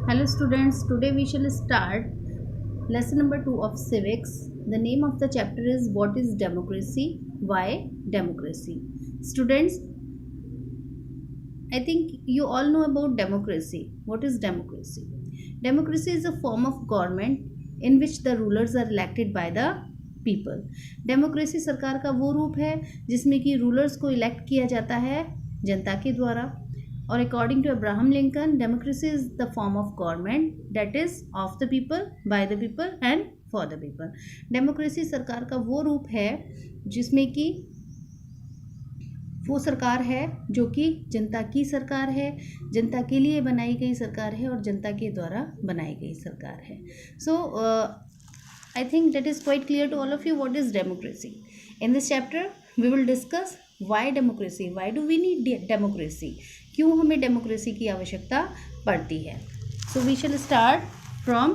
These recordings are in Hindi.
Hello students, today we shall start lesson number 2 of civics. The name of the chapter is What is Democracy? Why Democracy? Students, I think you all know about democracy. What is democracy? Democracy is a form of government in which the rulers are elected by the people. Democracy सरकार का वो रूप है जिसमें कि रूलर्स को इलेक्ट किया जाता है जनता के द्वारा. और according to Abraham Lincoln, democracy is the form of government that is of the people, by the people and for the people. Democracy सरकार का वो रूप है जिसमें कि वो सरकार है जो कि जनता की सरकार है, जनता के लिए बनाई गई सरकार है और जनता के द्वारा बनाई गई सरकार है. सो I think that is quite clear to all of you what is democracy. In this chapter, we will discuss why democracy. Why do we need democracy? क्यों हमें डेमोक्रेसी की आवश्यकता पड़ती है. So we shall start from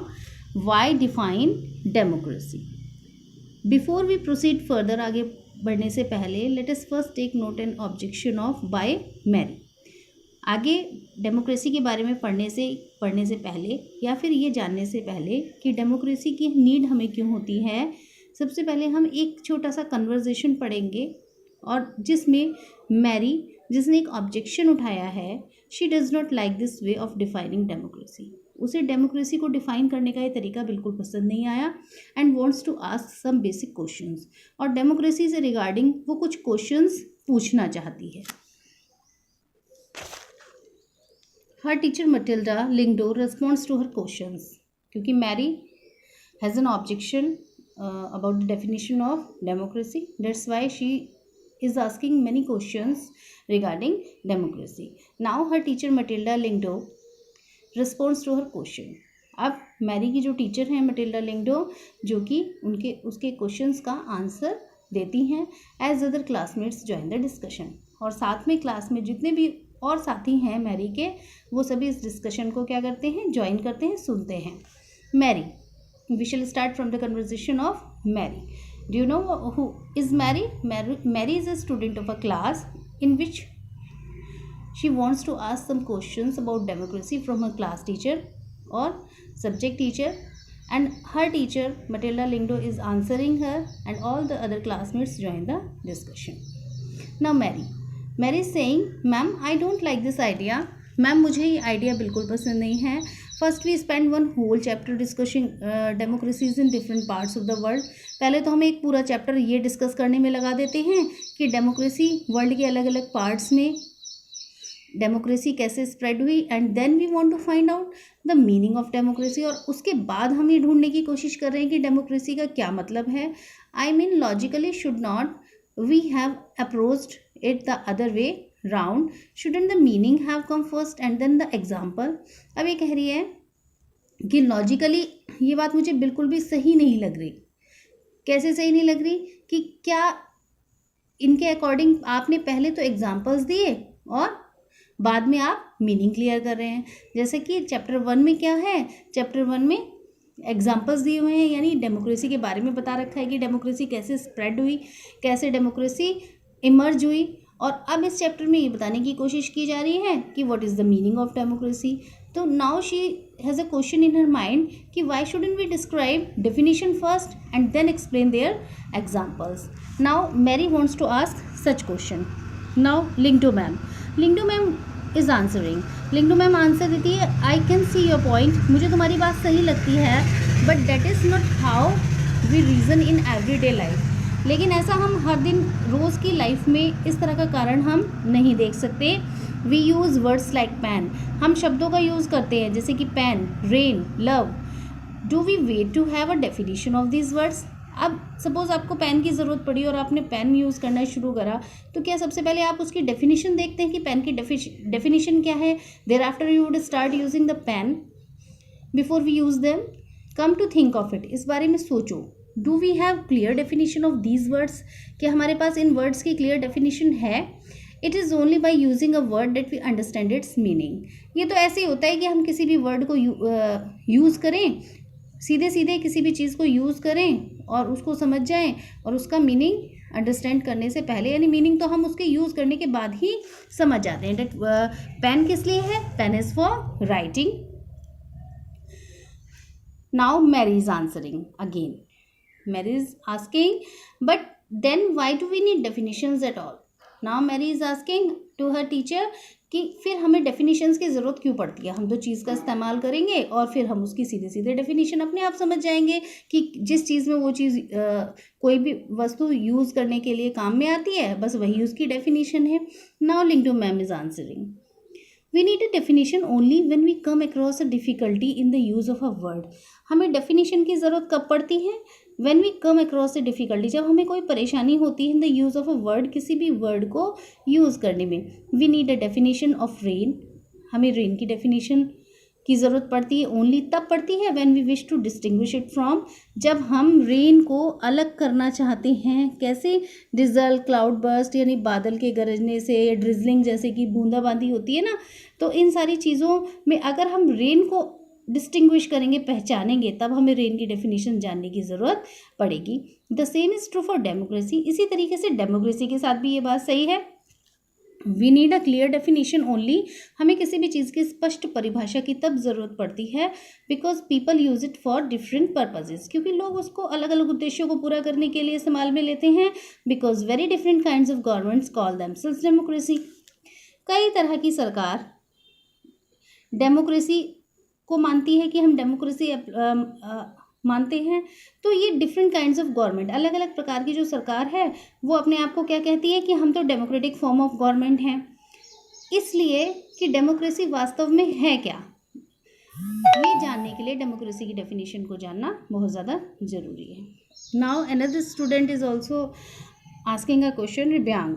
why define democracy. Before we proceed further, आगे बढ़ने से पहले let us first take note and objection of by Mary. आगे डेमोक्रेसी के बारे में पढ़ने से पहले या फिर ये जानने से पहले कि डेमोक्रेसी की नीड हमें क्यों होती है, सबसे पहले हम एक छोटा सा कन्वर्सेशन पढ़ेंगे और जिसमें मैरी, जिसने एक ऑब्जेक्शन उठाया है, she does not like this way of defining democracy. उसे डेमोक्रेसी को डिफ़ाइन करने का ये तरीका बिल्कुल पसंद नहीं आया and wants to ask some basic questions. और डेमोक्रेसी से रिगार्डिंग वो कुछ क्वेश्चंस पूछना चाहती है. Her teacher Matilda Lingdo responds to her questions. क्योंकि Mary has an objection about the definition of democracy. That's why she is asking many questions regarding democracy. Now her teacher Matilda Lingdo responds to her question. अब मैरी की जो टीचर हैं मटिल्डा लिंगडो, जो कि उसके क्वेश्चंस का आंसर देती हैं as other classmates join the discussion. और साथ में क्लास में जितने भी और साथी हैं मैरी के, वो सभी इस डिस्कशन को क्या करते हैं, ज्वाइन करते हैं, सुनते हैं. Mary, we shall start from the conversation of Mary. Do you know who is Mary? Mary is a student of a class in which she wants to ask some questions about democracy from her class teacher और subject teacher, and her teacher Matilda Lingdo is answering her and all the other classmates join the discussion. Now Mary is saying, ma'am I don't like this idea. Ma'am मुझे ये आइडिया बिल्कुल पसंद नहीं है. First we spend one whole chapter discussing democracies in different parts of the world. पहले तो हम एक पूरा चैप्टर ये डिस्कस करने में लगा देते हैं कि डेमोक्रेसी वर्ल्ड के अलग अलग पार्ट्स में डेमोक्रेसी कैसे स्प्रेड हुई, and then we want to find out the meaning of democracy. और उसके बाद हम ये ढूंढने की कोशिश कर रहे हैं कि डेमोक्रेसी का क्या मतलब है. I mean logically should not we have approached it the other way round? Shouldn't the meaning have come first and then the example? अब ये कह रही है कि लॉजिकली ये बात मुझे बिल्कुल भी सही नहीं लग रही. कैसे सही नहीं लग रही? कि क्या इनके अकॉर्डिंग आपने पहले तो एग्जाम्पल्स दिए और बाद में आप मीनिंग क्लियर कर रहे हैं. जैसे कि चैप्टर 1 में क्या है, चैप्टर 1 में एग्जाम्पल्स दिए हुए हैं, यानी डेमोक्रेसी के बारे में बता रखा है कि डेमोक्रेसी कैसे स्प्रेड हुई, कैसे डेमोक्रेसी इमर्ज हुई. और अब इस चैप्टर में ये बताने की कोशिश की जा रही है कि what is the meaning of democracy. तो now she has a question in her mind कि why shouldn't we describe definition first and then explain their examples. Now Mary wants to ask such question. Now Lyngdoh ma'am is answering. Lyngdoh ma'am answer देती है, I can see your point, मुझे तुम्हारी बात सही लगती है, but that is not how we reason in everyday life. लेकिन ऐसा हम हर दिन रोज़ की लाइफ में इस तरह का कारण हम नहीं देख सकते. We use words like pen, हम शब्दों का यूज़ करते हैं जैसे कि pen, rain, love. Do we wait to have a definition of these words? अब सपोज आपको पेन की ज़रूरत पड़ी और आपने पेन यूज़ करना शुरू करा, तो क्या सबसे पहले आप उसकी डेफिनेशन देखते हैं कि पेन की डेफिनेशन क्या है? Thereafter you would start using the pen before we use them. Come to think of it, इस बारे में सोचो. Do we have clear definition of these words? क्या हमारे पास इन वर्ड्स की क्लियर डेफिनेशन है? It is only by using a word that we understand its meaning. ये तो ऐसे ही होता है कि हम किसी भी वर्ड को यूज़ करें, सीधे सीधे किसी भी चीज़ को यूज़ करें और उसको समझ जाएं और उसका मीनिंग अंडरस्टैंड करने से पहले, यानी मीनिंग तो हम उसके यूज़ करने के बाद ही समझ जाते हैं. डेट पेन किस लिए है? Pen is for writing. Now Mary is answering again. Mary is asking, but then why do we need definitions at all? Now Mary is asking to her teacher कि फिर हमें डेफिनेशंस की ज़रूरत क्यों पड़ती है. हम तो चीज़ का इस्तेमाल करेंगे और फिर हम उसकी सीधे सीधे डेफिनेशन अपने आप समझ जाएंगे कि जिस चीज़ में वो चीज़ कोई भी वस्तु यूज़ करने के लिए काम में आती है, बस वही उसकी डेफिनेशन है. Now Lyngdoh ma'am is answering. We need a definition only when we come across a difficulty in the use of a word. हमें definition की ज़रूरत कब पड़ती है? When we come across a difficulty, जब हमें कोई परेशानी होती है in the use of a word, किसी भी word को use करने में. We need a definition of rain. हमें rain की definition की ज़रूरत पड़ती है ओनली तब पड़ती है when we wish to distinguish it from, जब हम रेन को अलग करना चाहते हैं. कैसे? डिजल, क्लाउड बर्स्ट यानी बादल के गरजने से, या ड्रिजलिंग जैसे कि बूंदाबांदी होती है ना, तो इन सारी चीज़ों में अगर हम रेन को डिस्टिंग्विश करेंगे, पहचानेंगे, तब हमें रेन की डेफिनेशन जानने की ज़रूरत पड़ेगी. The same is true for democracy. इसी तरीके से डेमोक्रेसी के साथ भी ये बात सही है. We need a clear definition only. हमें किसी भी चीज़ की स्पष्ट परिभाषा की तब ज़रूरत पड़ती है because people use it for different purposes, क्योंकि लोग उसको अलग अलग उद्देश्यों को पूरा करने के लिए इस्तेमाल में लेते हैं. Because very different kinds of governments call themselves democracy. कई तरह की सरकार डेमोक्रेसी को मानती है कि हम डेमोक्रेसी मानते हैं. तो ये डिफरेंट काइंड्स ऑफ गवर्नमेंट, अलग अलग प्रकार की जो सरकार है वो अपने आप को क्या कहती है कि हम तो डेमोक्रेटिक फॉर्म ऑफ गवर्नमेंट हैं. इसलिए कि डेमोक्रेसी वास्तव में है क्या, ये जानने के लिए डेमोक्रेसी की डेफिनेशन को जानना बहुत ज़्यादा ज़रूरी है. Now another student is also asking a question. Ribyang,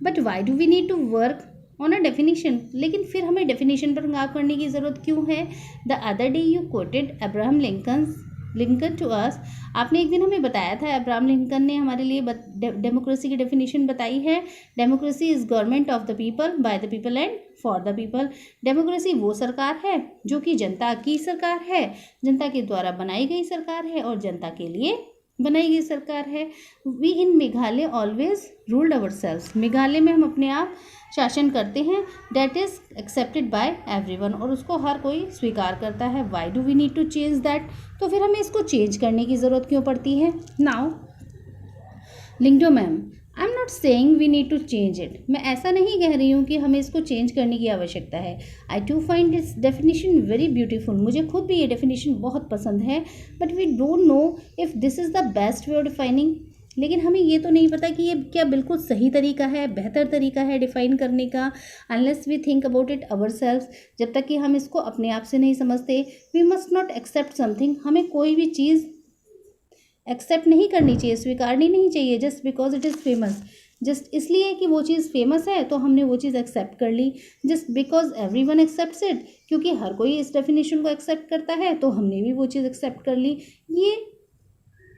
but why do we need to work on a definition. लेकिन फिर हमें डेफिनेशन पर काम करने की ज़रूरत क्यों है? The other day you quoted Abraham Lincoln to us. आपने एक दिन हमें बताया था, अब्राहम लिंकन ने हमारे लिए डेमोक्रेसी की डेफिनेशन बताई है. Democracy is government of the people, by the people and for the people. Democracy वो सरकार है जो कि जनता की सरकार है, जनता के द्वारा बनाई गई सरकार है और जनता के लिए बनाई गई सरकार है. We in Meghalaya always ruled ourselves. Meghalaya में हम अपने आप शासन करते हैं. That is accepted by everyone, और उसको हर कोई स्वीकार करता है. Why do we need to change that. तो फिर हमें इसको चेंज करने की ज़रूरत क्यों पड़ती है? Now Lyngdoh ma'am, I am not saying we need to change it. मैं ऐसा नहीं कह रही हूँ कि हमें इसको चेंज करने की आवश्यकता है. I too find this definition very beautiful. मुझे खुद भी ये डेफिनेशन बहुत पसंद है. But we don't know if this is the best way of defining. लेकिन हमें ये तो नहीं पता कि ये क्या बिल्कुल सही तरीका है, बेहतर तरीका है डिफ़ाइन करने का. Unless we think about it ourselves. जब तक कि हम इसको अपने आप से नहीं समझते. We must not accept something. हमें कोई भी चीज़ एक्सेप्ट नहीं करनी चाहिए, स्वीकारनी नहीं चाहिए just because it is famous. Just इसलिए कि वो चीज़ फेमस है तो हमने वो चीज़ एक्सेप्ट कर ली. Just because everyone accepts it, क्योंकि हर कोई इस डेफिनेशन को एक्सेप्ट करता है तो हमने भी वो चीज़ एक्सेप्ट कर ली. ये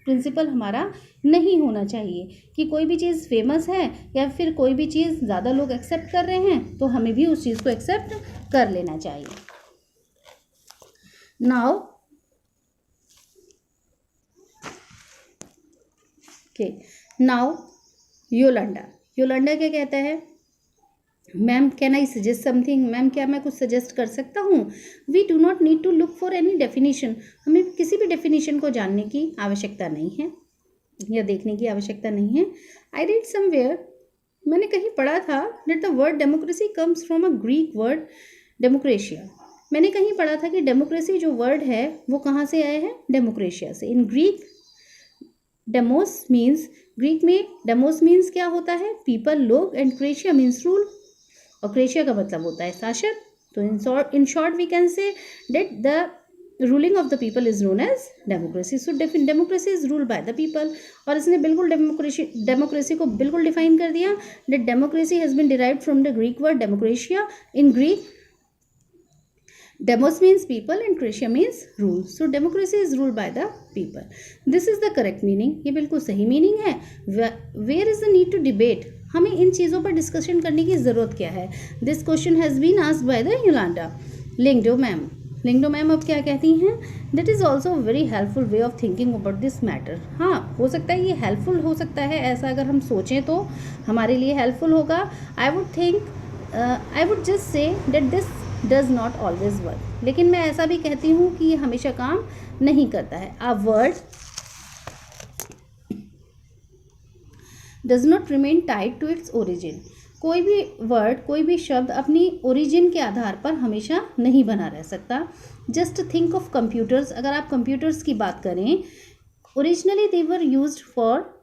प्रिंसिपल हमारा नहीं होना चाहिए कि कोई भी चीज़ फेमस है या फिर कोई भी चीज़ ज़्यादा लोग एक्सेप्ट कर रहे हैं तो हमें भी उस चीज़ को एक्सेप्ट कर लेना चाहिए. नाउ नाउ योलंडा क्या कहता है? Ma'am can I suggest something. Ma'am क्या मैं कुछ सजेस्ट कर सकता हूँ? We do not need to look for any definition. हमें किसी भी डेफिनेशन को जानने की आवश्यकता नहीं है या देखने की आवश्यकता नहीं है. आई रीड समवेयर, मैंने कहीं पढ़ा था, that the word democracy comes from a Greek word demokratia. मैंने कहीं पढ़ा था कि डेमोक्रेसी जो वर्ड है वो कहाँ से आया है? डेमोक्रेशिया से. In Greek demos means, Greek में डेमोस मीन्स क्या होता है? पीपल, लोग, एंड क्रेशिया मीन्स रूल, और क्रेशिया का मतलब होता है शासन. तो in short we can say that the ruling of the people is known as democracy. So democracy is ruled by the people. और इसने बिल्कुल डेमोक्रेसी को बिल्कुल डिफाइन कर दिया. That democracy has been derived from the Greek word demokratia. In Greek demos means people and cratia means rule. So democracy is ruled by the people. This is the correct meaning. ये बिल्कुल सही मीनिंग है. Where is the need to debate? हमें इन चीज़ों पर डिस्कशन करने की ज़रूरत क्या है? This question has been asked by the Yolanda. Lyngdoh ma'am अब क्या कहती हैं? That is also very helpful way of thinking about this matter. हाँ, हो सकता है ये हेल्पफुल हो सकता है, ऐसा अगर हम सोचें तो हमारे लिए हेल्पफुल होगा. I would just say that this does not always work, लेकिन मैं ऐसा भी कहती हूँ कि ये हमेशा काम नहीं करता है। A word does not remain tied to its origin, कोई भी वर्ड, कोई भी शब्द अपनी ओरिजिन के आधार पर हमेशा नहीं बना रह सकता। जस्ट थिंक ऑफ कंप्यूटर्स, अगर आप कंप्यूटर्स की बात करें, originally they were used for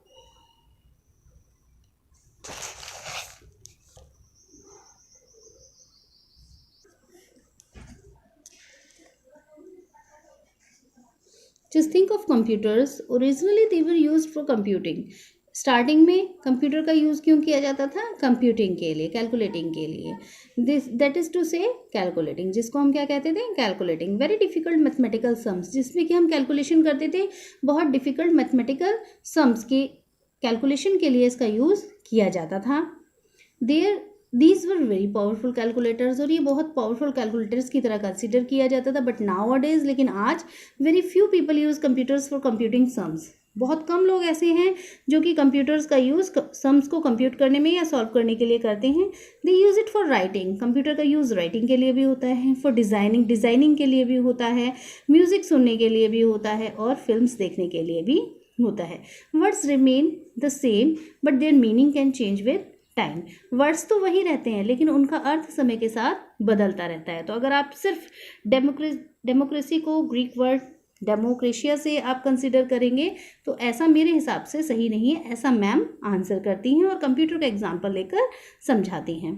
just think of computers, originally they were used for computing. Starting में कंप्यूटर का यूज़ क्यों किया जाता था? कंप्यूटिंग के लिए, कैलकुलेटिंग के लिए। दिस दैट इज़ टू से कैलकुलेटिंग, जिसको हम क्या कहते थे? Calculating. Very difficult mathematical sums, जिसमें कि हम कैलकुलेशन करते थे, बहुत डिफिकल्ट मैथमेटिकल सम्स के कैलकुलेशन के लिए इसका यूज़ किया जाता था। These were very powerful calculators, और ये बहुत पावरफुल कैलकुलेटर्स की तरह कंसिडर किया जाता था। बट नाउ अ डेज, लेकिन आज very few people use computers for computing sums. बहुत कम लोग ऐसे हैं जो कि कंप्यूटर्स का यूज़ सम्स को कंप्यूट करने में या सॉल्व करने के लिए करते हैं। They use it for writing, computer का यूज़ राइटिंग के लिए भी होता है, फॉर डिज़ाइनिंग के लिए भी होता है, म्यूज़िक सुनने के लिए भी होता है, और फिल्म्स देखने के लिए भी होता है। Words remain the same but there meaning can change with time. Words तो वही रहते हैं, लेकिन उनका अर्थ समय के साथ बदलता रहता है। तो अगर आप सिर्फ डेमोक्रेसी को ग्रीक वर्ड डेमोक्रेशिया से आप कंसिडर करेंगे तो ऐसा मेरे हिसाब से सही नहीं है, ऐसा मैम आंसर करती हैं और कंप्यूटर का एग्जाम्पल लेकर समझाती हैं।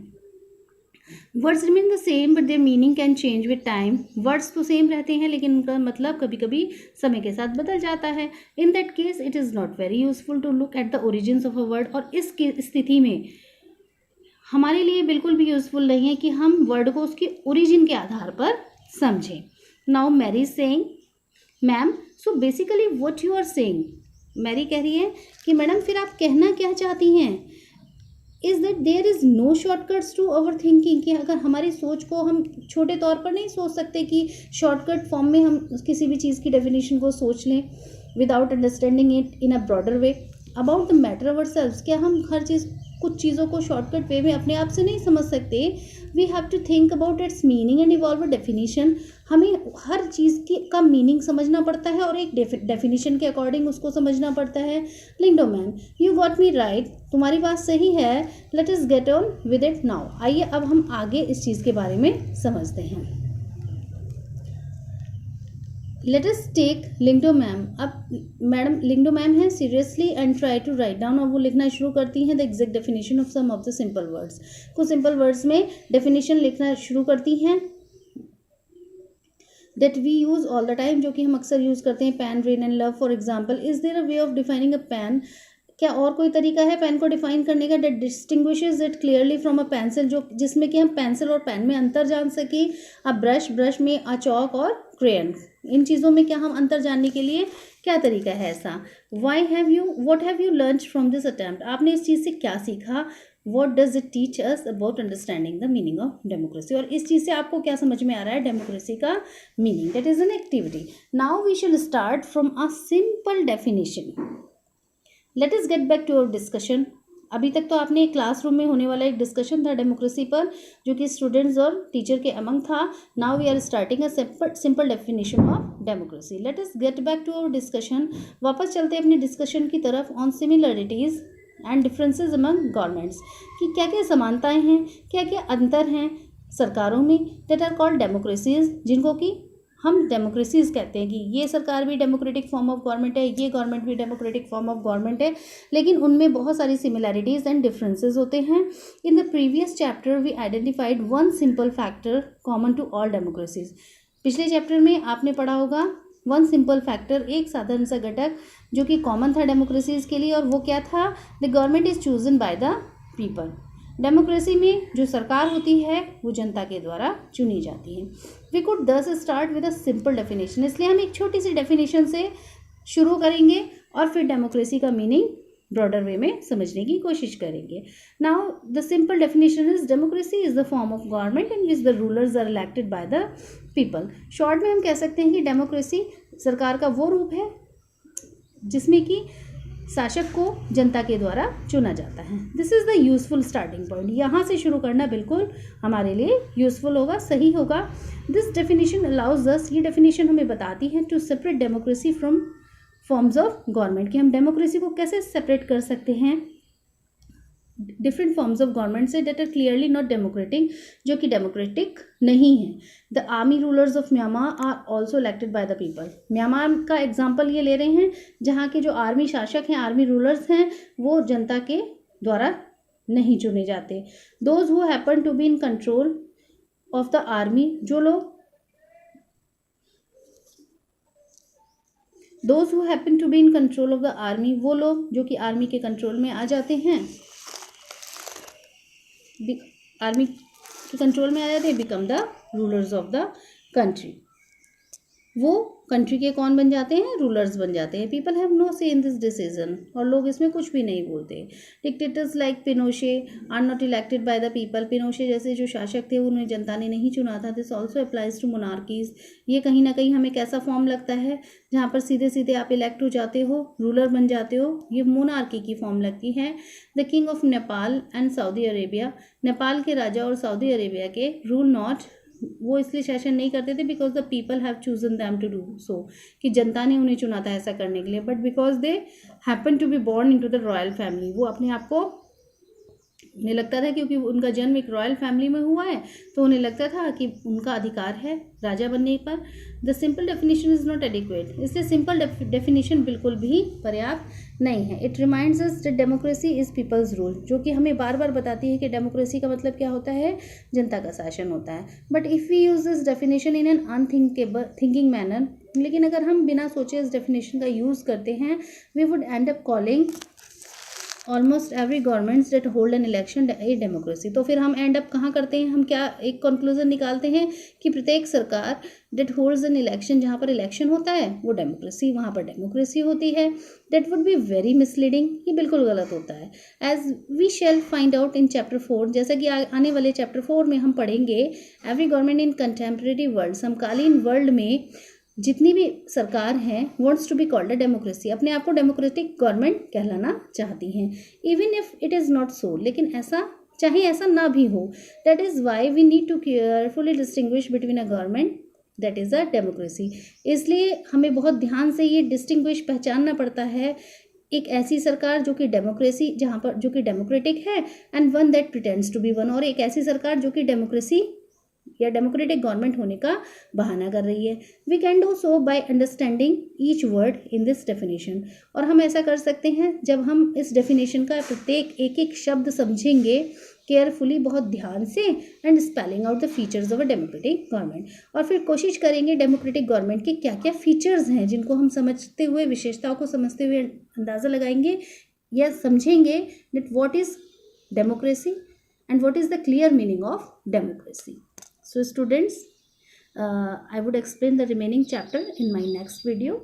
Words remain the same but there meaning can change with time. Words तो सेम रहते हैं, लेकिन उनका मतलब कभी कभी समय के साथ बदल जाता है। In that case it is not very useful to look at the origins of a word, और इस स्थिति में हमारे लिए बिल्कुल भी यूजफुल नहीं है कि हम वर्ड को उसकी ओरिजिन के आधार पर समझें। Now Mary saying, ma'am so basically what you are saying, Mary कह रही है कि मैडम फिर आप कहना क्या चाहती हैं? Is that there is no shortcuts to our thinking, कि अगर हमारी सोच को हम छोटे तौर पर नहीं सोच सकते कि शॉर्टकट फॉर्म में हम किसी भी चीज़ की डेफिनेशन को सोच लें without understanding it in a broader way about the matter our selves. क्या हम हर चीज़, कुछ चीज़ों को शॉर्टकट वे में अपने आप से नहीं समझ सकते? We have to think about its meaning and evolve a definition. हमें हर चीज़ का मीनिंग समझना पड़ता है और एक डेफिनेशन के अकॉर्डिंग उसको समझना पड़ता है। लिंडो man, you got me right, तुम्हारी बात सही है। Late us get on with it now, आइए अब हम आगे इस चीज़ के बारे में समझते हैं। Let us take Lyngdoh ma'am. अब मैडम लिंडो मैम है, seriously and try to write down, और वो लिखना शुरू करती हैं the exact definition of some of the simple words. कुछ सिंपल वर्ड्स में डेफिनेशन लिखना शुरू करती हैं that we use all the time, जो कि हम अक्सर यूज़ करते हैं। Pen, rain and love for example. Is there a way of defining a pen, क्या और कोई तरीका है पेन को डिफाइन करने का? that distinguishes it clearly from a pencil, जो जिसमें कि हम पेंसिल और पेन में अंतर जान सकें। अ ब्रश में अ चौक और क्रेयन, इन चीज़ों में क्या हम अंतर जानने के लिए क्या तरीका है ऐसा? what have you learned from this attempt, आपने इस चीज़ से क्या सीखा? What does it teach us about understanding the meaning of democracy, और इस चीज़ से आपको क्या समझ में आ रहा है डेमोक्रेसी का meaning? that is an activity. Now we shall start from a simple definition. Let us get back to our discussion. अभी तक तो आपने क्लासरूम में होने वाला एक डिस्कशन था डेमोक्रेसी पर, जो कि स्टूडेंट्स और टीचर के अमंग था। Now we are starting a simple definition of democracy. Let us get back to our discussion. वापस चलते हैं अपनी डिस्कशन की तरफ on similarities and differences among governments, कि क्या क्या समानताएं हैं, क्या क्या अंतर हैं सरकारों में, दैट आर कॉल्ड डेमोक्रेसीज, जिनको कि हम डेमोक्रेसीज कहते हैं कि ये सरकार भी डेमोक्रेटिक फॉर्म ऑफ गवर्नमेंट है, ये गवर्नमेंट भी डेमोक्रेटिक फॉर्म ऑफ गवर्नमेंट है, लेकिन उनमें बहुत सारी सिमिलैरिटीज़ एंड डिफरेंसेस होते हैं। In the previous chapter we identified one simple factor common to all democracies. पिछले चैप्टर में आपने पढ़ा होगा वन सिंपल फैक्टर, एक साधारण सा घटक जो कि कॉमन था डेमोक्रेसीज के लिए, और वो क्या था? The government is chosen bye the people. Democracy में जो सरकार होती है वो जनता के द्वारा चुनी जाती है। वी कुड दस start with a simple definition, इसलिए हम एक छोटी सी डेफिनेशन से शुरू करेंगे और फिर डेमोक्रेसी का मीनिंग ब्रॉडर वे में समझने की कोशिश करेंगे। Now the simple definition is democracy is the form of government in which the rulers are elected by the people. Short में हम कह सकते हैं कि डेमोक्रेसी सरकार का वो रूप है जिसमें कि शासक को जनता के द्वारा चुना जाता है। This is the useful starting point. यहाँ से शुरू करना बिल्कुल हमारे लिए यूजफुल होगा, सही होगा। दिस डेफिनेशन अलाउज अस, ये डेफिनेशन हमें बताती है to separate democracy from forms of government, कि हम डेमोक्रेसी को कैसे सेपरेट कर सकते हैं डिफरेंट फॉर्म्स ऑफ गवर्नमेंट से that are clearly not democratic, जो कि डेमोक्रेटिक नहीं है। The army rulers of Myanmar are also elected by the people. Myanmar का एग्जाम्पल ये ले रहे हैं जहाँ के जो आर्मी शासक हैं, आर्मी रूलर्स हैं, वो जनता के द्वारा नहीं चुने जाते। Those who happen to be in control of the army, those who happen to be in control of the army, वो लोग जो कि आर्मी के कंट्रोल में आ जाते हैं, आर्मी के कंट्रोल में आ जाते हैं, become the rulers of the country. वो कंट्री के कौन बन जाते हैं? रूलर्स बन जाते हैं। पीपल हैव नो से इन दिस डिसीजन, और लोग इसमें कुछ भी नहीं बोलते। Dictators like Pinochet are not elected by the people. Pinochet जैसे जो शासक थे उन्हें जनता ने नहीं चुना था। This also applies to monarchies. ये कहीं ना कहीं हमें कैसा फॉर्म लगता है जहाँ पर सीधे सीधे आप इलेक्ट हो जाते हो, रूलर बन जाते हो, ये मोनार्की की फॉर्म लगती है। The king of Nepal and Saudi Arabia, Nepal के राजा और सऊदी अरेबिया के रूल नॉट, वो इसलिए शासन नहीं करते थे because the people have chosen them to do so, कि जनता ने उन्हें चुना था ऐसा करने के लिए, but because they happen to be born into the royal family, वो अपने आप को, उन्हें लगता था क्योंकि उनका जन्म एक रॉयल फैमिली में हुआ है तो उन्हें लगता था कि उनका अधिकार है राजा बनने पर। The simple definition is not adequate, इसलिए सिंपल डेफिनेशन बिल्कुल भी पर्याप्त नहीं है। It reminds us that democracy is people's rule, जो कि हमें बार बार बताती है कि डेमोक्रेसी का मतलब क्या होता है? जनता का शासन होता है। But if we use this definition in an thinking manner, लेकिन अगर हम बिना सोचे इस डेफिनेशन का यूज़ करते हैं, we would end up calling almost every governments that hold an election a democracy. तो फिर हम एंड अप कहाँ करते हैं? हम क्या एक कंक्लूजन निकालते हैं कि प्रत्येक सरकार डेट होल्ड्स एन इलेक्शन, जहाँ पर इलेक्शन होता है वो डेमोक्रेसी, वहाँ पर डेमोक्रेसी होती है। That would be very misleading, ये बिल्कुल गलत होता है। As we shall find out in chapter 4, जैसा कि आने वाले चैप्टर 4 में हम पढ़ेंगे, every government in contemporary world, समकालीन वर्ल्ड में जितनी भी सरकार हैं wants to be called a democracy, अपने आप को डेमोक्रेटिक गवर्नमेंट कहलाना चाहती हैं। Even if it is not so, लेकिन ऐसा चाहे ऐसा ना भी हो, that is why we need to carefully distinguish between a government that is a democracy. इसलिए हमें बहुत ध्यान से ये डिस्टिंग्विश पहचानना पड़ता है, एक ऐसी सरकार जो कि डेमोक्रेसी, जहाँ पर जो कि डेमोक्रेटिक है, and one that pretends to be one, और एक ऐसी सरकार जो कि डेमोक्रेसी या डेमोक्रेटिक गवर्नमेंट होने का बहाना कर रही है। We can do so by understanding each word in this definition, और हम ऐसा कर सकते हैं जब हम इस डेफिनेशन का प्रत्येक एक एक शब्द समझेंगे केयरफुली, बहुत ध्यान से, and spelling out the features of a democratic government, और फिर कोशिश करेंगे डेमोक्रेटिक गवर्नमेंट के क्या क्या फीचर्स हैं जिनको हम समझते हुए, विशेषताओं को समझते हुए अंदाज़ा लगाएंगे या समझेंगे that what is democracy and what is the clear meaning of democracy. So students, I would explain the remaining chapter in my next video.